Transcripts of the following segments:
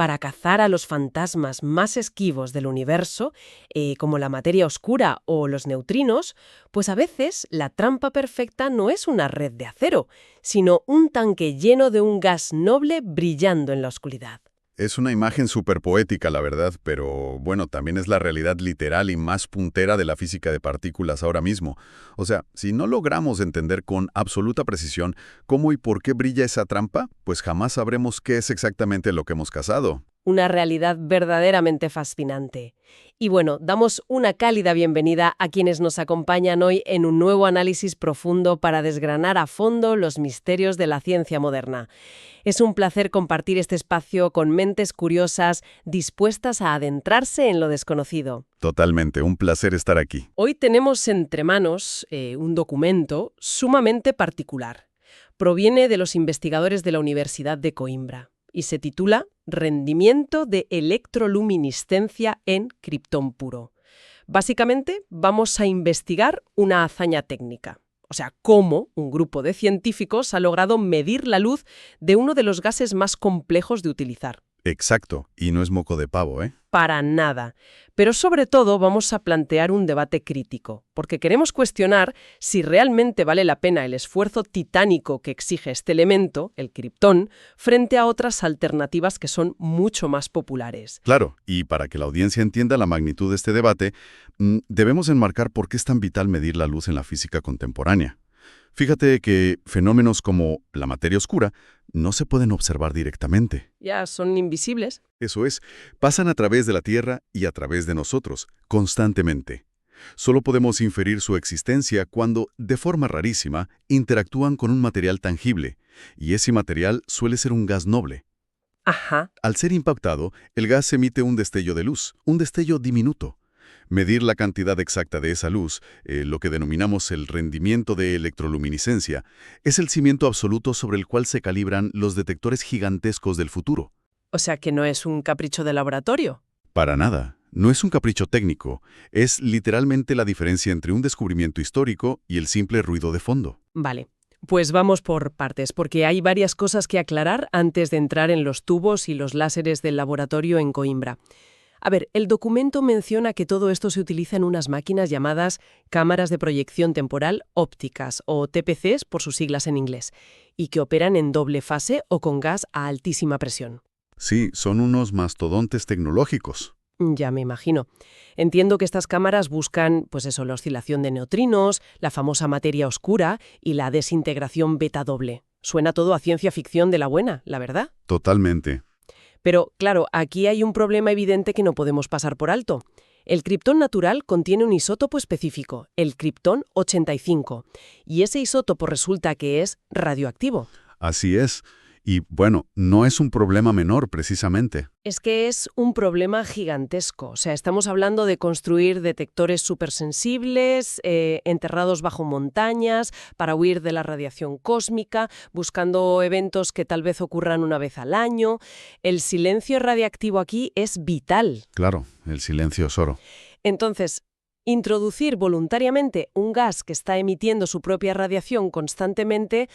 para cazar a los fantasmas más esquivos del universo, como la materia oscura o los neutrinos, pues a veces la trampa perfecta no es una red de acero, sino un tanque lleno de un gas noble brillando en la oscuridad. Es una imagen súper poética, la verdad, pero bueno, también es la realidad literal y más puntera de la física de partículas ahora mismo. O sea, si no logramos entender con absoluta precisión cómo y por qué brilla esa trampa, pues jamás sabremos qué es exactamente lo que hemos cazado. Una realidad verdaderamente fascinante. Y bueno, damos una cálida bienvenida a quienes nos acompañan hoy en un nuevo análisis profundo para desgranar a fondo los misterios de la ciencia moderna. Es un placer compartir este espacio con mentes curiosas dispuestas a adentrarse en lo desconocido. Totalmente, un placer estar aquí. Hoy tenemos entre manos un documento sumamente particular. Proviene de los investigadores de la Universidad de Coimbra y se titula Rendimiento de electroluminiscencia en criptón puro. Básicamente, vamos a investigar una hazaña técnica. O sea, cómo un grupo de científicos ha logrado medir la luz de uno de los gases más complejos de utilizar. Exacto, y no es moco de pavo, ¿eh? Para nada. Pero sobre todo vamos a plantear un debate crítico, porque queremos cuestionar si realmente vale la pena el esfuerzo titánico que exige este elemento, el criptón, frente a otras alternativas que son mucho más populares. Claro, y para que la audiencia entienda la magnitud de este debate, debemos enmarcar por qué es tan vital medir la luz en la física contemporánea. Fíjate que fenómenos como la materia oscura no se pueden observar directamente. Ya son invisibles. Eso es, pasan a través de la Tierra y a través de nosotros, constantemente. Solo podemos inferir su existencia cuando, de forma rarísima, interactúan con un material tangible, y ese material suele ser un gas noble. Ajá. Al ser impactado, el gas emite un destello de luz, un destello diminuto. Medir la cantidad exacta de esa luz, lo que denominamos el rendimiento de electroluminiscencia, es el cimiento absoluto sobre el cual se calibran los detectores gigantescos del futuro. O sea que no es un capricho de laboratorio. Para nada. No es un capricho técnico. Es literalmente la diferencia entre un descubrimiento histórico y el simple ruido de fondo. Vale. Pues vamos por partes, porque hay varias cosas que aclarar antes de entrar en los tubos y los láseres del laboratorio en Coimbra. A ver, el documento menciona que todo esto se utiliza en unas máquinas llamadas cámaras de proyección temporal ópticas, o TPCs por sus siglas en inglés, y que operan en doble fase o con gas a altísima presión. Sí, son unos mastodontes tecnológicos. Ya me imagino. Entiendo que estas cámaras buscan, pues eso, la oscilación de neutrinos, la famosa materia oscura y la desintegración beta doble. Suena todo a ciencia ficción de la buena, la verdad. Totalmente. Pero, claro, aquí hay un problema evidente que no podemos pasar por alto. El criptón natural contiene un isótopo específico, el criptón 85, y ese isótopo resulta que es radioactivo. Así es. Y bueno, no es un problema menor, precisamente. Es que es un problema gigantesco. O sea, estamos hablando de construir detectores supersensibles, enterrados bajo montañas, para huir de la radiación cósmica, buscando eventos que tal vez ocurran una vez al año. El silencio radiactivo aquí es vital. Claro, el silencio es oro. Entonces, introducir voluntariamente un gas que está emitiendo su propia radiación constantemente,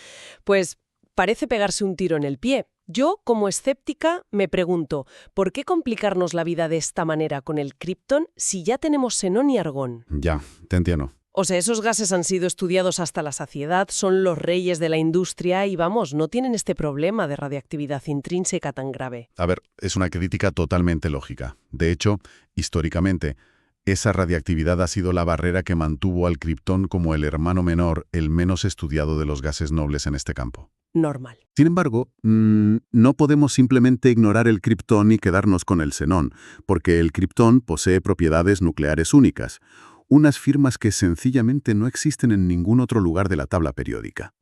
pues parece pegarse un tiro en el pie. Yo, como escéptica, me pregunto, ¿por qué complicarnos la vida de esta manera con el criptón si ya tenemos xenón y argón? Ya, te entiendo. O sea, esos gases han sido estudiados hasta la saciedad, son los reyes de la industria y, vamos, no tienen este problema de radiactividad intrínseca tan grave. A ver, es una crítica totalmente lógica. De hecho, históricamente, esa radiactividad ha sido la barrera que mantuvo al criptón como el hermano menor, el menos estudiado de los gases nobles en este campo. Normal. Sin embargo, no podemos simplemente ignorar el criptón y quedarnos con el xenón, porque el criptón posee propiedades nucleares únicas, unas firmas que sencillamente no existen en ningún otro lugar de la tabla periódica.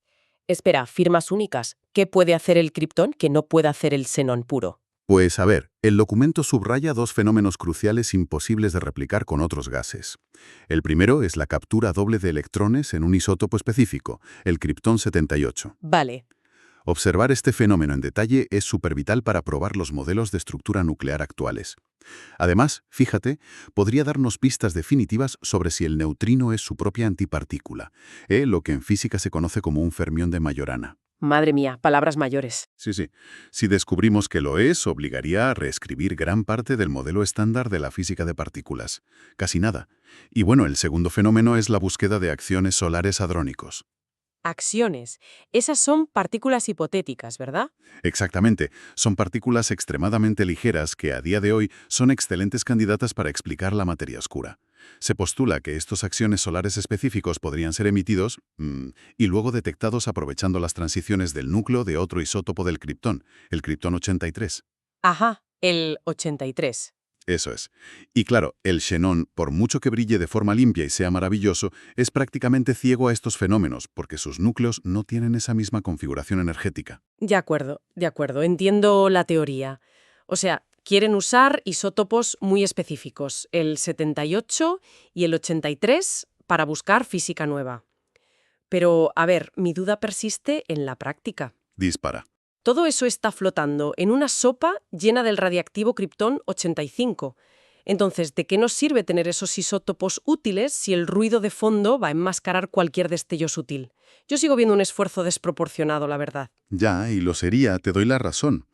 Espera, firmas únicas. ¿Qué puede hacer el criptón que no puede hacer el xenón puro? Pues a ver, el documento subraya dos fenómenos cruciales imposibles de replicar con otros gases. El primero es la captura doble de electrones en un isótopo específico, el criptón 78. Vale. Observar este fenómeno en detalle es supervital para probar los modelos de estructura nuclear actuales. Además, fíjate, podría darnos pistas definitivas sobre si el neutrino es su propia antipartícula, lo que en física se conoce como un fermión de Majorana. Madre mía, palabras mayores. Sí, sí. Si descubrimos que lo es, obligaría a reescribir gran parte del modelo estándar de la física de partículas. Casi nada. Y bueno, el segundo fenómeno es la búsqueda de acciones solares hadrónicos. Acciones. Esas son partículas hipotéticas, ¿verdad? Exactamente. Son partículas extremadamente ligeras que a día de hoy son excelentes candidatas para explicar la materia oscura. Se postula que estos acciones solares específicos podrían ser emitidos y luego detectados aprovechando las transiciones del núcleo de otro isótopo del criptón, el criptón 83. Ajá, el 83. Eso es. Y claro, el xenón, por mucho que brille de forma limpia y sea maravilloso, es prácticamente ciego a estos fenómenos porque sus núcleos no tienen esa misma configuración energética. De acuerdo, entiendo la teoría. O sea, quieren usar isótopos muy específicos, el 78 y el 83, para buscar física nueva. Pero, a ver, mi duda persiste en la práctica. Dispara. Todo eso está flotando en una sopa llena del radiactivo criptón 85. Entonces, ¿de qué nos sirve tener esos isótopos útiles si el ruido de fondo va a enmascarar cualquier destello sutil? Yo sigo viendo un esfuerzo desproporcionado, la verdad. Ya, y lo sería, te doy la razón.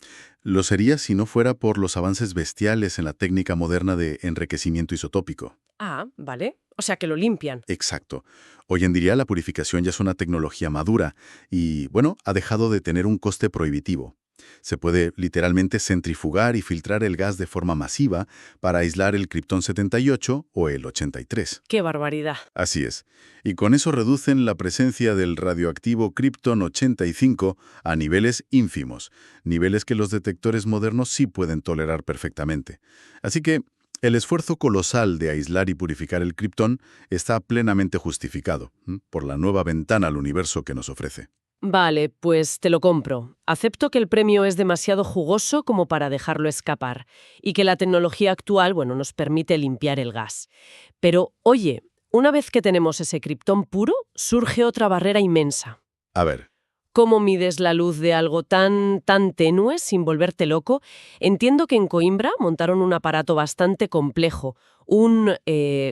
Lo sería si no fuera por los avances bestiales en la técnica moderna de enriquecimiento isotópico. Ah, vale. O sea que lo limpian. Exacto. Hoy en día la purificación ya es una tecnología madura y, bueno, ha dejado de tener un coste prohibitivo. Se puede literalmente centrifugar y filtrar el gas de forma masiva para aislar el criptón 78 o el 83. ¡Qué barbaridad! Así es. Y con eso reducen la presencia del radioactivo criptón 85 a niveles ínfimos, niveles que los detectores modernos sí pueden tolerar perfectamente. Así que el esfuerzo colosal de aislar y purificar el criptón está plenamente justificado por la nueva ventana al universo que nos ofrece. Vale, pues te lo compro. Acepto que el premio es demasiado jugoso como para dejarlo escapar y que la tecnología actual, bueno, nos permite limpiar el gas. Pero, oye, una vez que tenemos ese criptón puro, surge otra barrera inmensa. A ver, ¿Cómo mides la luz de algo tan tenue sin volverte loco? Entiendo que en Coimbra montaron un aparato bastante complejo, un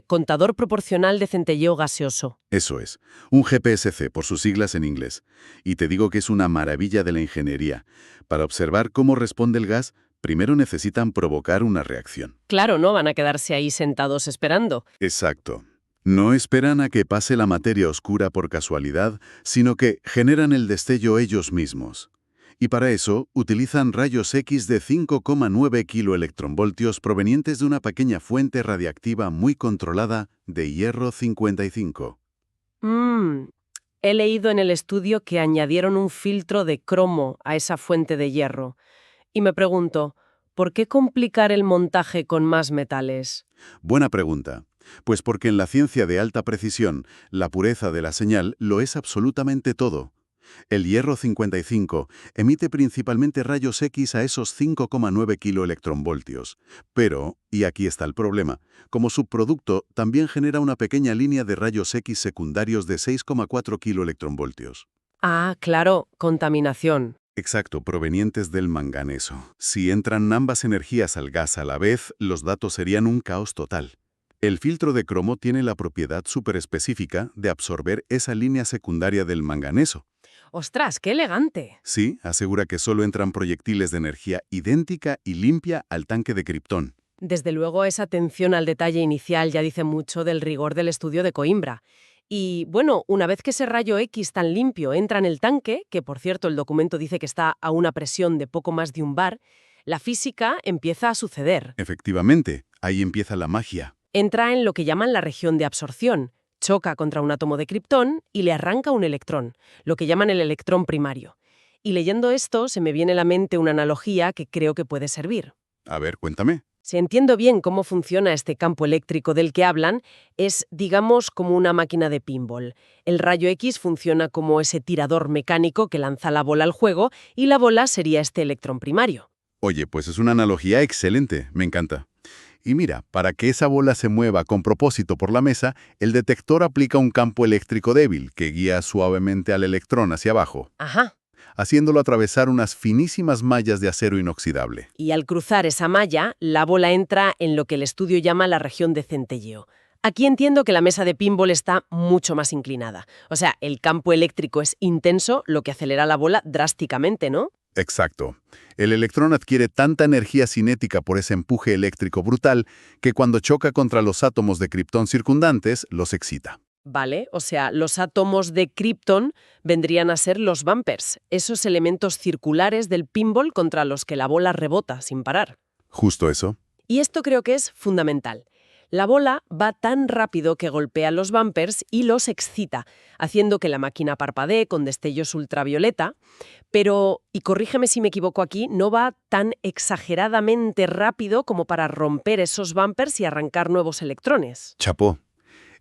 contador proporcional de centelleo gaseoso. eso es. Un GPSC, por sus siglas en inglés. Y te digo que es una maravilla de la ingeniería. Para observar cómo responde el gas, primero necesitan provocar una reacción. Claro, no van a quedarse ahí sentados esperando. Exacto. No esperan a que pase la materia oscura por casualidad, sino que generan el destello ellos mismos. Y para eso utilizan rayos X de 5,9 kiloelectronvoltios provenientes de una pequeña fuente radiactiva muy controlada de hierro 55. He leído en el estudio que añadieron un filtro de cromo a esa fuente de hierro. Y me pregunto, ¿por qué complicar el montaje con más metales? Buena pregunta. Pues porque en la ciencia de alta precisión, la pureza de la señal lo es absolutamente todo. El hierro 55 emite principalmente rayos X a esos 5,9 kiloelectronvoltios. Pero, y aquí está el problema, como subproducto también genera una pequeña línea de rayos X secundarios de 6,4 kiloelectronvoltios. Ah, claro, contaminación. Exacto, provenientes del manganeso. Si entran ambas energías al gas a la vez, los datos serían un caos total. El filtro de cromo tiene la propiedad superespecífica de absorber esa línea secundaria del manganeso. ¡Ostras, qué elegante! Sí, asegura que solo entran proyectiles de energía idéntica y limpia al tanque de criptón. Desde luego, esa atención al detalle inicial ya dice mucho del rigor del estudio de Coimbra. Y, bueno, una vez que ese rayo X tan limpio entra en el tanque, que por cierto el documento dice que está a una presión de poco más de un bar, la física empieza a suceder. Efectivamente, ahí empieza la magia. Entra en lo que llaman la región de absorción, choca contra un átomo de criptón y le arranca un electrón, lo que llaman el electrón primario. Y leyendo esto se me viene a la mente una analogía que creo que puede servir. A ver, cuéntame. Si entiendo bien cómo funciona este campo eléctrico del que hablan, es, digamos, como una máquina de pinball. El rayo X funciona como ese tirador mecánico que lanza la bola al juego y la bola sería este electrón primario. Oye, pues es una analogía excelente, me encanta. Y mira, para que esa bola se mueva con propósito por la mesa, el detector aplica un campo eléctrico débil que guía suavemente al electrón hacia abajo, Ajá. haciéndolo atravesar unas finísimas mallas de acero inoxidable. Y al cruzar esa malla, la bola entra en lo que el estudio llama la región de centelleo. Aquí entiendo que la mesa de pinball está mucho más inclinada. O sea, el campo eléctrico es intenso, lo que acelera la bola drásticamente, ¿no? Exacto. El electrón adquiere tanta energía cinética por ese empuje eléctrico brutal que cuando choca contra los átomos de kriptón circundantes, los excita. Vale, o sea, los átomos de kriptón vendrían a ser los bumpers, esos elementos circulares del pinball contra los que la bola rebota sin parar. Justo eso. Y esto creo que es fundamental. La bola va tan rápido que golpea los bumpers y los excita, haciendo que la máquina parpadee con destellos ultravioleta, pero, y corrígeme si me equivoco aquí, no va tan exageradamente rápido como para romper esos bumpers y arrancar nuevos electrones. Chapó.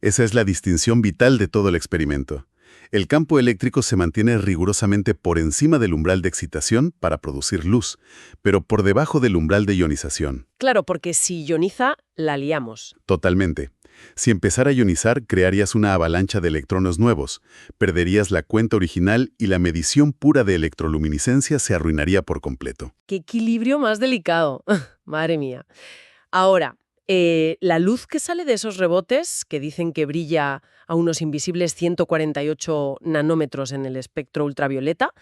Esa es la distinción vital de todo el experimento. El campo eléctrico se mantiene rigurosamente por encima del umbral de excitación para producir luz, pero por debajo del umbral de ionización. Claro, porque si ioniza, la liamos. Totalmente. Si empezara a ionizar, crearías una avalancha de electrones nuevos, perderías la cuenta original y la medición pura de electroluminiscencia se arruinaría por completo. ¡Qué equilibrio más delicado! Madre mía. Ahora, la luz que sale de esos rebotes, que dicen que brilla a unos invisibles 148 nanómetros en el espectro ultravioleta,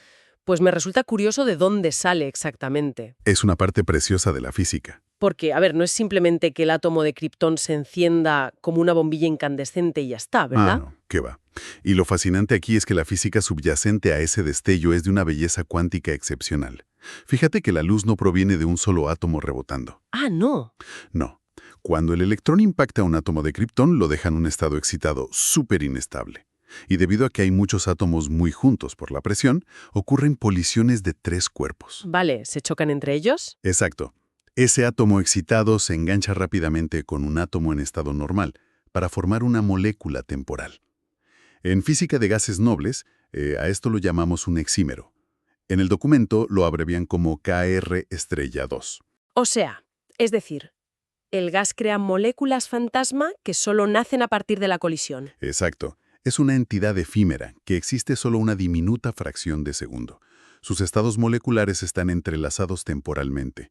pues me resulta curioso de dónde sale exactamente. Es una parte preciosa de la física. Porque, a ver, no es simplemente que el átomo de kriptón se encienda como una bombilla incandescente y ya está, ¿verdad? No, qué va. Y lo fascinante aquí es que la física subyacente a ese destello es de una belleza cuántica excepcional. Fíjate que la luz no proviene de un solo átomo rebotando. Ah, no. No. Cuando el electrón impacta un átomo de kriptón, lo deja en un estado excitado súper inestable. Y debido a que hay muchos átomos muy juntos por la presión, ocurren colisiones de 3 cuerpos. Vale, ¿se chocan entre ellos? Exacto. Ese átomo excitado se engancha rápidamente con un átomo en estado normal para formar una molécula temporal. En física de gases nobles, a esto lo llamamos un excímero. En el documento lo abrevian como Kr2. O sea, es decir, el gas crea moléculas fantasma que solo nacen a partir de la colisión. Exacto. Es una entidad efímera que existe solo una diminuta fracción de segundo. Sus estados moleculares están entrelazados temporalmente.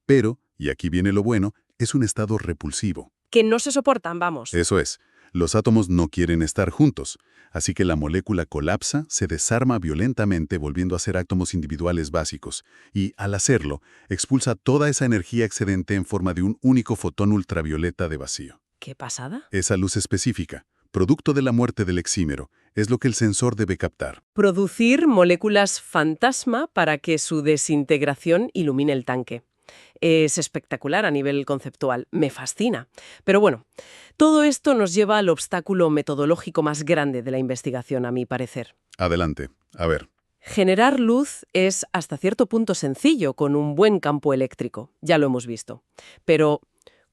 Pero, y aquí viene lo bueno, es un estado repulsivo. Que no se soportan, vamos. Eso es. Los átomos no quieren estar juntos, así que la molécula colapsa, se desarma violentamente volviendo a ser átomos individuales básicos, y, al hacerlo, expulsa toda esa energía excedente en forma de un único fotón ultravioleta de vacío. ¿Qué pasada? Esa luz específica, producto de la muerte del excímero, es lo que el sensor debe captar. Producir moléculas fantasma para que su desintegración ilumine el tanque. Es espectacular a nivel conceptual, me fascina. Pero bueno, todo esto nos lleva al obstáculo metodológico más grande de la investigación, a mi parecer. Adelante. A ver. Generar luz es hasta cierto punto sencillo con un buen campo eléctrico, ya lo hemos visto. Pero,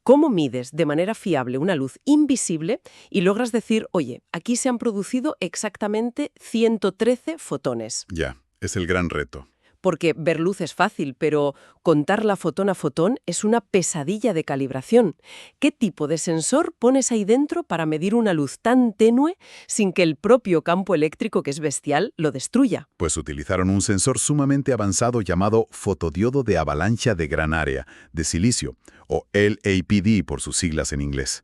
¿cómo mides de manera fiable una luz invisible y logras decir, oye, aquí se han producido exactamente 113 fotones? Ya, es el gran reto. Porque ver luz es fácil, pero contarla fotón a fotón es una pesadilla de calibración. ¿Qué tipo de sensor pones ahí dentro para medir una luz tan tenue sin que el propio campo eléctrico, que es bestial, lo destruya? Pues utilizaron un sensor sumamente avanzado llamado fotodiodo de avalancha de gran área, de silicio, o LAPD por sus siglas en inglés.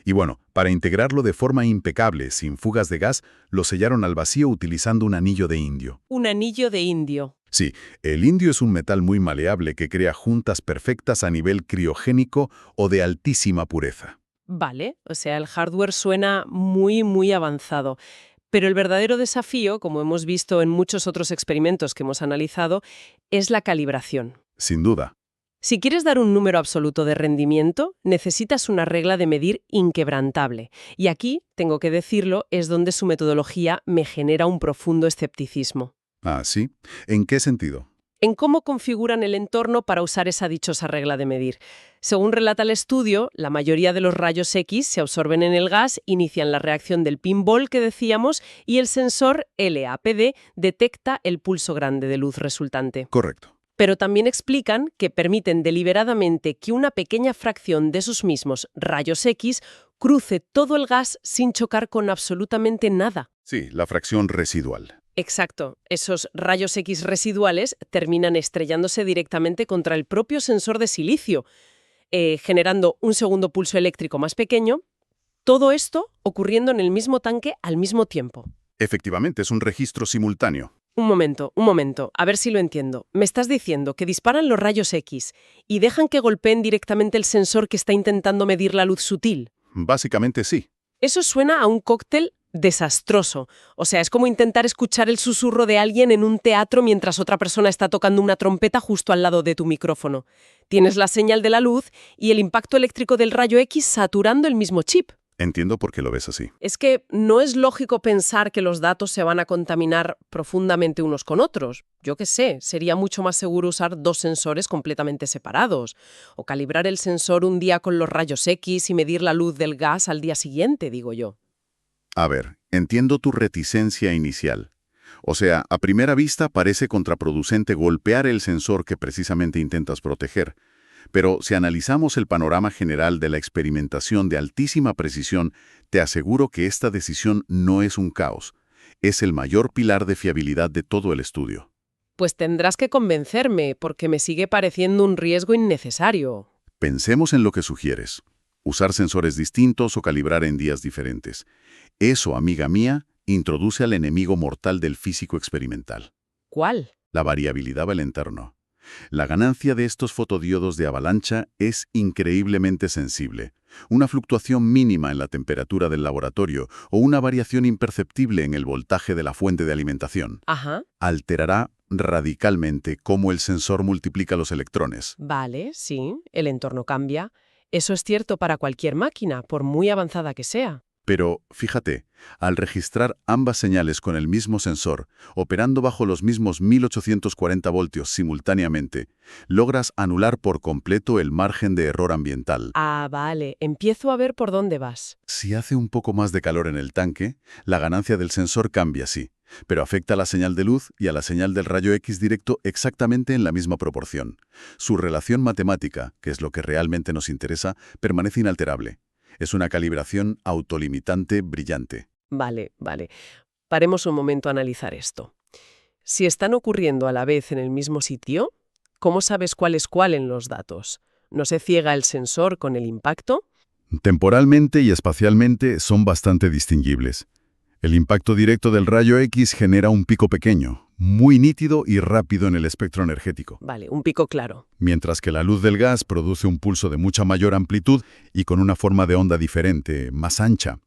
Y bueno, para integrarlo de forma impecable, sin fugas de gas, lo sellaron al vacío utilizando un anillo de indio. Un anillo de indio. Sí, el indio es un metal muy maleable que crea juntas perfectas a nivel criogénico o de altísima pureza. Vale, o sea, el hardware suena muy avanzado. Pero el verdadero desafío, como hemos visto en muchos otros experimentos que hemos analizado, es la calibración. Sin duda. Si quieres dar un número absoluto de rendimiento, necesitas una regla de medir inquebrantable. Y aquí, tengo que decirlo, es donde su metodología me genera un profundo escepticismo. Ah, ¿sí? ¿En qué sentido? En cómo configuran el entorno para usar esa dichosa regla de medir. Según relata el estudio, la mayoría de los rayos X se absorben en el gas, inician la reacción del pinball que decíamos y el sensor LAPD detecta el pulso grande de luz resultante. Correcto. Pero también explican que permiten deliberadamente que una pequeña fracción de esos mismos rayos X cruce todo el gas sin chocar con absolutamente nada. Sí, la fracción residual. Exacto. Esos rayos X residuales terminan estrellándose directamente contra el propio sensor de silicio, generando un segundo pulso eléctrico más pequeño Todo esto ocurriendo en el mismo tanque al mismo tiempo. Efectivamente, es un registro simultáneo. Un momento, a ver si lo entiendo. Me estás diciendo que disparan los rayos X y dejan que golpeen directamente el sensor que está intentando medir la luz sutil. Básicamente sí. Eso suena a un cóctel desastroso. O sea, es como intentar escuchar el susurro de alguien en un teatro mientras otra persona está tocando una trompeta justo al lado de tu micrófono. Tienes la señal de la luz y el impacto eléctrico del rayo X saturando el mismo chip. Entiendo por qué lo ves así. Es que no es lógico pensar que los datos se van a contaminar profundamente unos con otros. Yo qué sé, sería mucho más seguro usar dos sensores completamente separados, o calibrar el sensor un día con los rayos X y medir la luz del gas al día siguiente, digo yo. A ver, entiendo tu reticencia inicial. O sea, a primera vista parece contraproducente golpear el sensor que precisamente intentas proteger. Pero si analizamos el panorama general de la experimentación de altísima precisión, te aseguro que esta decisión no es un caos. Es el mayor pilar de fiabilidad de todo el estudio. Pues tendrás que convencerme, porque me sigue pareciendo un riesgo innecesario. Pensemos en lo que sugieres. Usar sensores distintos o calibrar en días diferentes. Eso, amiga mía, introduce al enemigo mortal del físico experimental. ¿Cuál? La variabilidad del entorno. La ganancia de estos fotodiodos de avalancha es increíblemente sensible. Una fluctuación mínima en la temperatura del laboratorio o una variación imperceptible en el voltaje de la fuente de alimentación Ajá. alterará radicalmente cómo el sensor multiplica los electrones. Vale, sí, el entorno cambia. Eso es cierto para cualquier máquina, por muy avanzada que sea. Pero, fíjate, al registrar ambas señales con el mismo sensor, operando bajo los mismos 1840 voltios simultáneamente, logras anular por completo el margen de error ambiental. Ah, vale, empiezo a ver por dónde vas. Si hace un poco más de calor en el tanque, la ganancia del sensor cambia, sí, pero afecta a la señal de luz y a la señal del rayo X directo exactamente en la misma proporción. Su relación matemática, que es lo que realmente nos interesa, permanece inalterable. Es una calibración autolimitante brillante. Vale. Paremos un momento a analizar esto. Si están ocurriendo a la vez en el mismo sitio, ¿cómo sabes cuál es cuál en los datos? ¿No se ciega el sensor con el impacto? Temporalmente y espacialmente son bastante distinguibles. El impacto directo del rayo X genera un pico pequeño, muy nítido y rápido en el espectro energético, Vale, un pico claro. mientras que la luz del gas produce un pulso de mucha mayor amplitud y con una forma de onda diferente, más ancha.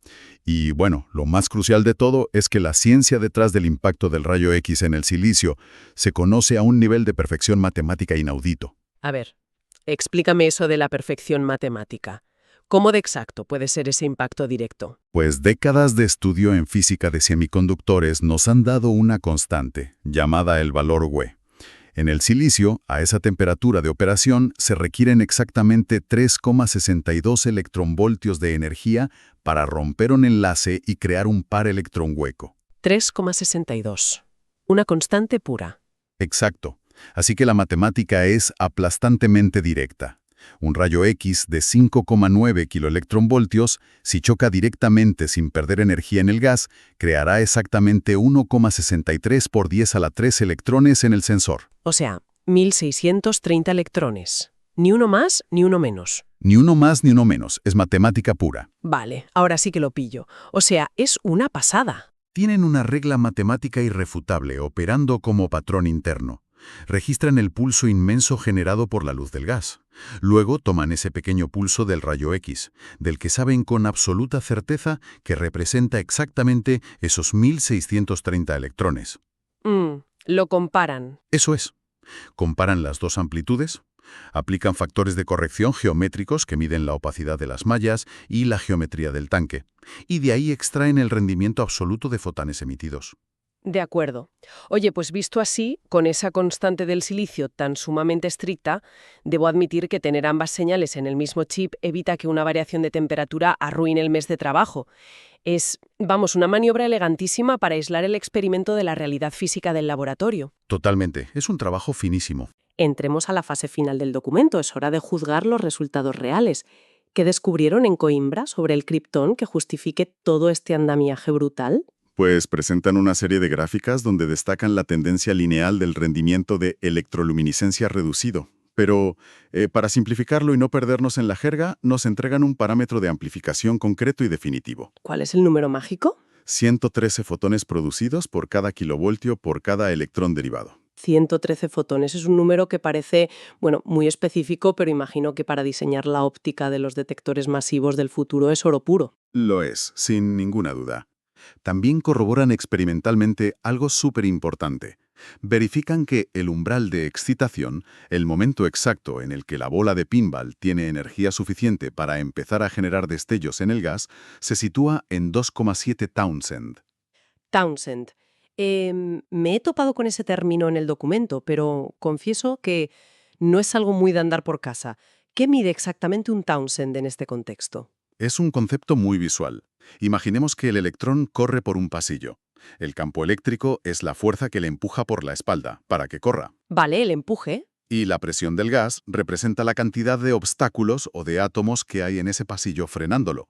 Y bueno, lo más crucial de todo es que la ciencia detrás del impacto del rayo X en el silicio se conoce a un nivel de perfección matemática inaudito. A ver, explícame eso de la perfección matemática. ¿Cómo de exacto puede ser ese impacto directo? Pues décadas de estudio en física de semiconductores nos han dado una constante, llamada el valor W. En el silicio, a esa temperatura de operación, se requieren exactamente 3,62 electronvoltios de energía para romper un enlace y crear un par electrón hueco. 3,62. Una constante pura. Exacto. Así que la matemática es aplastantemente directa. Un rayo X de 5,9 kiloelectronvoltios, si choca directamente sin perder energía en el gas, creará exactamente 1,63 por 10 a la 3 electrones en el sensor. O sea, 1630 electrones. Ni uno más ni uno menos. Ni uno más ni uno menos, es matemática pura. Vale, ahora sí que lo pillo. O sea, es una pasada. Tienen una regla matemática irrefutable operando como patrón interno. Registran el pulso inmenso generado por la luz del gas. Luego toman ese pequeño pulso del rayo X, del que saben con absoluta certeza que representa exactamente esos 1630 electrones. Lo comparan. Eso es. Comparan las dos amplitudes, aplican factores de corrección geométricos que miden la opacidad de las mallas y la geometría del tanque, y de ahí extraen el rendimiento absoluto de fotones emitidos. De acuerdo. Oye, pues visto así, con esa constante del silicio tan sumamente estricta, debo admitir que tener ambas señales en el mismo chip evita que una variación de temperatura arruine el mes de trabajo. Es, vamos, una maniobra elegantísima para aislar el experimento de la realidad física del laboratorio. Totalmente. Es un trabajo finísimo. Entremos a la fase final del documento. Es hora de juzgar los resultados reales. ¿Qué descubrieron en Coimbra sobre el criptón que justifique todo este andamiaje brutal? Pues presentan una serie de gráficas donde destacan la tendencia lineal del rendimiento de electroluminiscencia reducido. Pero, para simplificarlo y no perdernos en la jerga, nos entregan un parámetro de amplificación concreto y definitivo. ¿Cuál es el número mágico? 113 fotones producidos por cada kilovoltio por cada electrón derivado. 113 fotones. Es un número que parece, bueno, muy específico, pero imagino que para diseñar la óptica de los detectores masivos del futuro es oro puro. Lo es, sin ninguna duda. También corroboran experimentalmente algo súper importante. Verifican que el umbral de excitación, el momento exacto en el que la bola de pinball tiene energía suficiente para empezar a generar destellos en el gas, se sitúa en 2,7 Townsend. Townsend. Me he topado con ese término en el documento, pero confieso que no es algo muy de andar por casa. ¿Qué mide exactamente un Townsend en este contexto? Es un concepto muy visual. Imaginemos que el electrón corre por un pasillo. El campo eléctrico es la fuerza que le empuja por la espalda, para que corra. Vale, el empuje. Y la presión del gas representa la cantidad de obstáculos o de átomos que hay en ese pasillo frenándolo.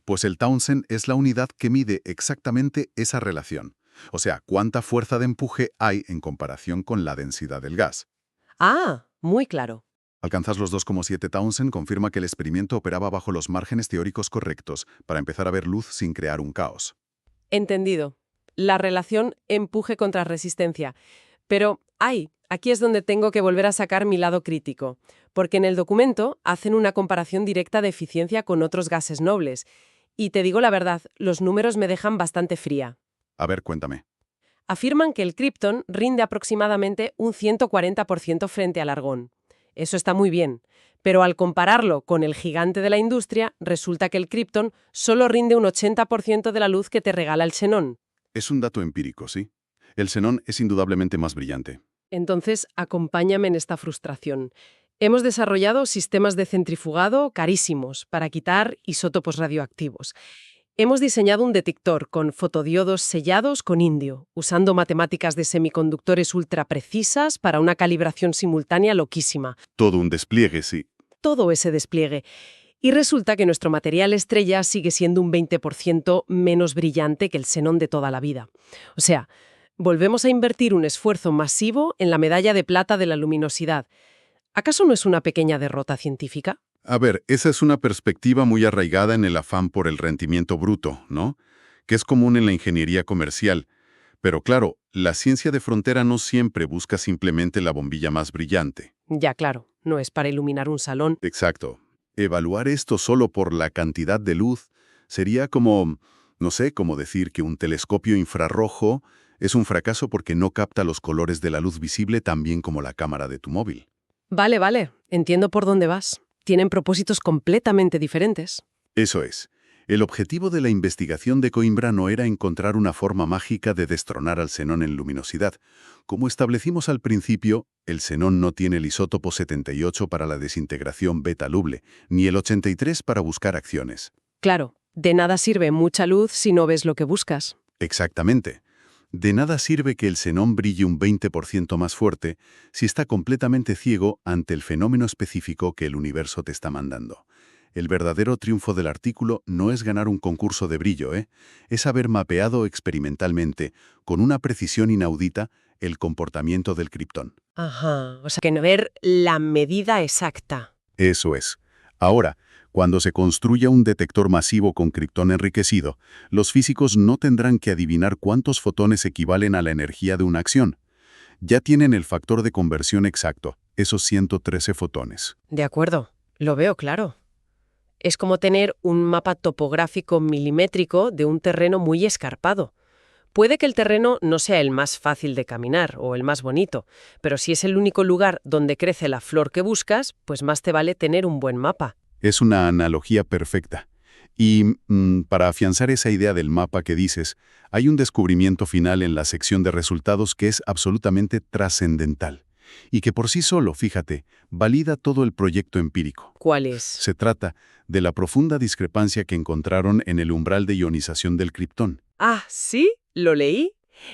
Pues el Townsend es la unidad que mide exactamente esa relación. O sea, cuánta fuerza de empuje hay en comparación con la densidad del gas. Ah, muy claro. Alcanzar los 2,7 Townsend confirma que el experimento operaba bajo los márgenes teóricos correctos para empezar a ver luz sin crear un caos. Entendido. La relación empuje contra resistencia. Pero, aquí es donde tengo que volver a sacar mi lado crítico, porque en el documento hacen una comparación directa de eficiencia con otros gases nobles. Y te digo la verdad, los números me dejan bastante fría. A ver, cuéntame. Afirman que el kripton rinde aproximadamente un 140% frente al argón. Eso está muy bien, pero al compararlo con el gigante de la industria, resulta que el kripton solo rinde un 80% de la luz que te regala el xenón. Es un dato empírico, ¿sí? El xenón es indudablemente más brillante. Entonces, acompáñame en esta frustración. Hemos desarrollado sistemas de centrifugado carísimos para quitar isótopos radioactivos. Hemos diseñado un detector con fotodiodos sellados con indio, usando matemáticas de semiconductores ultra precisas para una calibración simultánea loquísima. Todo un despliegue, sí. Todo ese despliegue. Y resulta que nuestro material estrella sigue siendo un 20% menos brillante que el xenón de toda la vida. O sea, volvemos a invertir un esfuerzo masivo en la medalla de plata de la luminosidad. ¿Acaso no es una pequeña derrota científica? A ver, esa es una perspectiva muy arraigada en el afán por el rendimiento bruto, ¿no? Que es común en la ingeniería comercial. Pero claro, la ciencia de frontera no siempre busca simplemente la bombilla más brillante. Ya, claro, no es para iluminar un salón. Exacto. Evaluar esto solo por la cantidad de luz sería como, no sé, como decir que un telescopio infrarrojo es un fracaso porque no capta los colores de la luz visible tan bien como la cámara de tu móvil. Vale, entiendo por dónde vas. Tienen propósitos completamente diferentes. Eso es. El objetivo de la investigación de Coimbra no era encontrar una forma mágica de destronar al xenón en luminosidad. Como establecimos al principio, el xenón no tiene el isótopo 78 para la desintegración beta-luble, ni el 83 para buscar acciones. Claro, de nada sirve mucha luz si no ves lo que buscas. Exactamente. De nada sirve que el xenón brille un 20% más fuerte si está completamente ciego ante el fenómeno específico que el universo te está mandando. El verdadero triunfo del artículo no es ganar un concurso de brillo, es haber mapeado experimentalmente, con una precisión inaudita, el comportamiento del kriptón. Ajá, o sea que no ver la medida exacta. Eso es. Ahora, cuando se construya un detector masivo con kriptón enriquecido, los físicos no tendrán que adivinar cuántos fotones equivalen a la energía de una acción. Ya tienen el factor de conversión exacto, esos 113 fotones. De acuerdo, lo veo claro. Es como tener un mapa topográfico milimétrico de un terreno muy escarpado. Puede que el terreno no sea el más fácil de caminar o el más bonito, pero si es el único lugar donde crece la flor que buscas, pues más te vale tener un buen mapa. Es una analogía perfecta. Y para afianzar esa idea del mapa que dices, hay un descubrimiento final en la sección de resultados que es absolutamente trascendental. Y que por sí solo, fíjate, valida todo el proyecto empírico. ¿Cuál es? Se trata de la profunda discrepancia que encontraron en el umbral de ionización del kriptón. Ah, ¿sí? ¿Lo leí?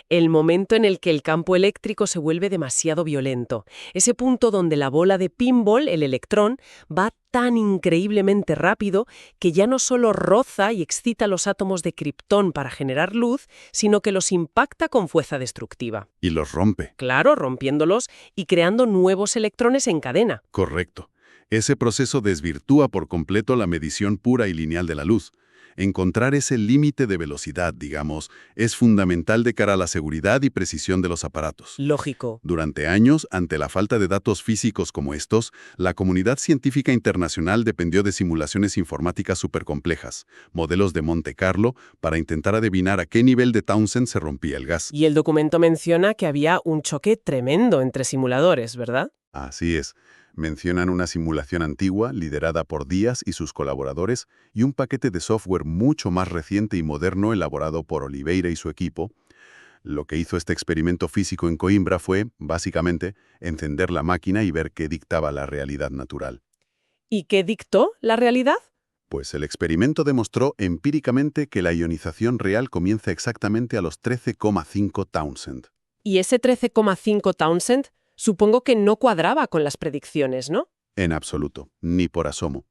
el momento en el que el campo eléctrico se vuelve demasiado violento. Ese punto donde la bola de pinball, el electrón, va tan increíblemente rápido que ya no solo roza y excita los átomos de kriptón para generar luz, sino que los impacta con fuerza destructiva. Y los rompe. Claro, rompiéndolos y creando nuevos electrones en cadena. Correcto. Ese proceso desvirtúa por completo la medición pura y lineal de la luz. Encontrar ese límite de velocidad, digamos, es fundamental de cara a la seguridad y precisión de los aparatos. Lógico. Durante años, ante la falta de datos físicos como estos, la comunidad científica internacional dependió de simulaciones informáticas supercomplejas, modelos de Monte Carlo, para intentar adivinar a qué nivel de Townsend se rompía el gas. Y el documento menciona que había un choque tremendo entre simuladores, ¿verdad? Así es. Mencionan una simulación antigua liderada por Díaz y sus colaboradores y un paquete de software mucho más reciente y moderno elaborado por Oliveira y su equipo. Lo que hizo este experimento físico en Coimbra fue, básicamente, encender la máquina y ver qué dictaba la realidad natural. ¿Y qué dictó la realidad? Pues el experimento demostró empíricamente que la ionización real comienza exactamente a los 13,5 Townsend. Y ese 13,5 Townsend supongo que no cuadraba con las predicciones, ¿no? En absoluto, ni por asomo.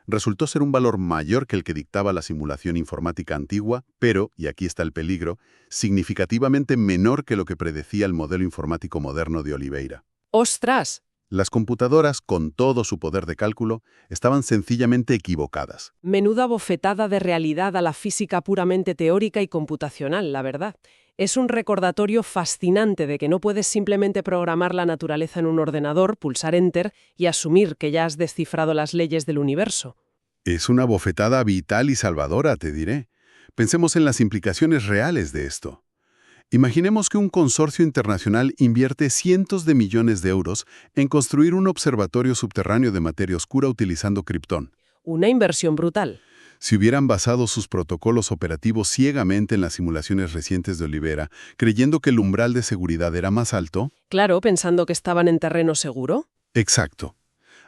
Resultó ser un valor mayor que el que dictaba la simulación informática antigua, pero, y aquí está el peligro, significativamente menor que lo que predecía el modelo informático moderno de Oliveira. ¡Ostras! Las computadoras, con todo su poder de cálculo, estaban sencillamente equivocadas. Menuda bofetada de realidad a la física puramente teórica y computacional, la verdad. Es un recordatorio fascinante de que no puedes simplemente programar la naturaleza en un ordenador, pulsar Enter y asumir que ya has descifrado las leyes del universo. Es una bofetada vital y salvadora, te diré. Pensemos en las implicaciones reales de esto. Imaginemos que un consorcio internacional invierte cientos de millones de euros en construir un observatorio subterráneo de materia oscura utilizando kriptón. Una inversión brutal. Si hubieran basado sus protocolos operativos ciegamente en las simulaciones recientes de Oliveira, creyendo que el umbral de seguridad era más alto... Claro, pensando que estaban en terreno seguro. Exacto.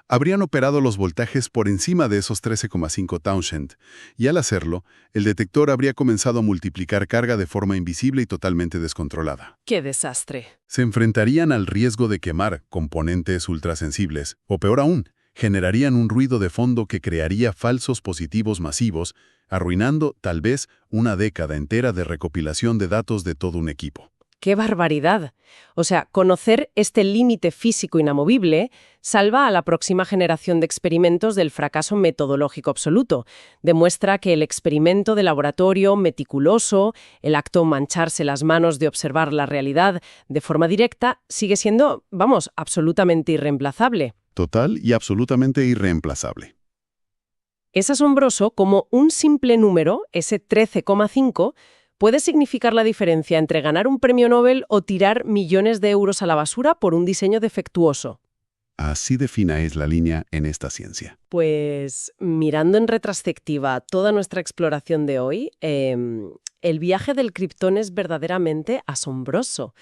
Habrían operado los voltajes por encima de esos 13,5 Townsend, y al hacerlo, el detector habría comenzado a multiplicar carga de forma invisible y totalmente descontrolada. ¡Qué desastre! Se enfrentarían al riesgo de quemar componentes ultrasensibles, o peor aún, generarían un ruido de fondo que crearía falsos positivos masivos, arruinando, tal vez, una década entera de recopilación de datos de todo un equipo. ¡Qué barbaridad! O sea, conocer este límite físico inamovible salva a la próxima generación de experimentos del fracaso metodológico absoluto. Demuestra que el experimento de laboratorio meticuloso, el acto mancharse las manos de observar la realidad de forma directa, sigue siendo, vamos, absolutamente irreemplazable. Total y absolutamente irreemplazable. Es asombroso cómo un simple número, ese 13,5, puede significar la diferencia entre ganar un premio Nobel o tirar millones de euros a la basura por un diseño defectuoso. Así de fina es la línea en esta ciencia. Pues mirando en retrospectiva toda nuestra exploración de hoy, el viaje del kriptón es verdaderamente asombroso.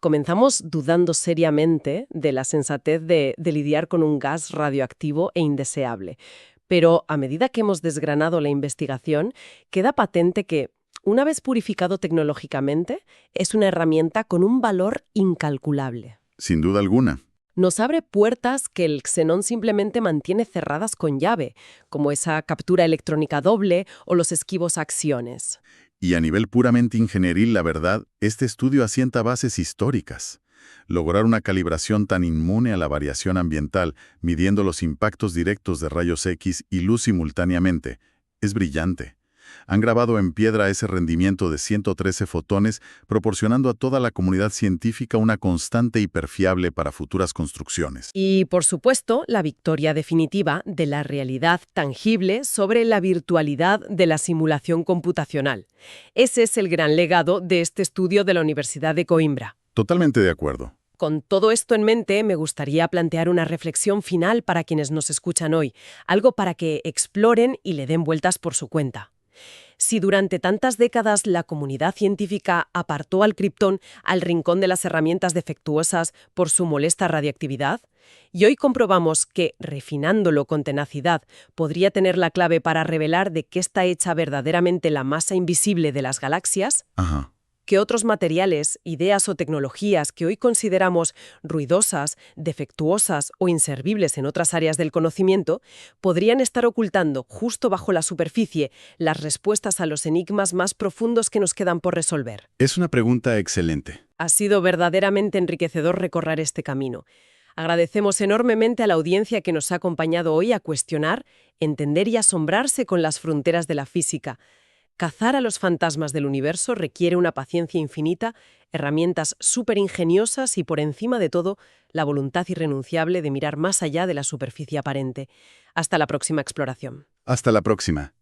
Comenzamos dudando seriamente de la sensatez de lidiar con un gas radioactivo e indeseable. Pero a medida que hemos desgranado la investigación, queda patente que, una vez purificado tecnológicamente, es una herramienta con un valor incalculable. Sin duda alguna. Nos abre puertas que el xenón simplemente mantiene cerradas con llave, como esa captura electrónica doble o los esquivos a acciones. Y a nivel puramente ingenieril, la verdad, este estudio asienta bases históricas. Lograr una calibración tan inmune a la variación ambiental, midiendo los impactos directos de rayos X y luz simultáneamente, es brillante. Han grabado en piedra ese rendimiento de 113 fotones, proporcionando a toda la comunidad científica una constante hiperfiable para futuras construcciones. Y, por supuesto, la victoria definitiva de la realidad tangible sobre la virtualidad de la simulación computacional. Ese es el gran legado de este estudio de la Universidad de Coimbra. Totalmente de acuerdo. Con todo esto en mente, me gustaría plantear una reflexión final para quienes nos escuchan hoy, algo para que exploren y le den vueltas por su cuenta. Si durante tantas décadas la comunidad científica apartó al kriptón al rincón de las herramientas defectuosas por su molesta radiactividad, y hoy comprobamos que, refinándolo con tenacidad, podría tener la clave para revelar de qué está hecha verdaderamente la masa invisible de las galaxias, Ajá. que otros materiales, ideas o tecnologías que hoy consideramos ruidosas, defectuosas o inservibles en otras áreas del conocimiento, podrían estar ocultando, justo bajo la superficie, las respuestas a los enigmas más profundos que nos quedan por resolver. Es una pregunta excelente. Ha sido verdaderamente enriquecedor recorrer este camino. Agradecemos enormemente a la audiencia que nos ha acompañado hoy a cuestionar, entender y asombrarse con las fronteras de la física. Cazar a los fantasmas del universo requiere una paciencia infinita, herramientas súper ingeniosas y, por encima de todo, la voluntad irrenunciable de mirar más allá de la superficie aparente. Hasta la próxima exploración. Hasta la próxima.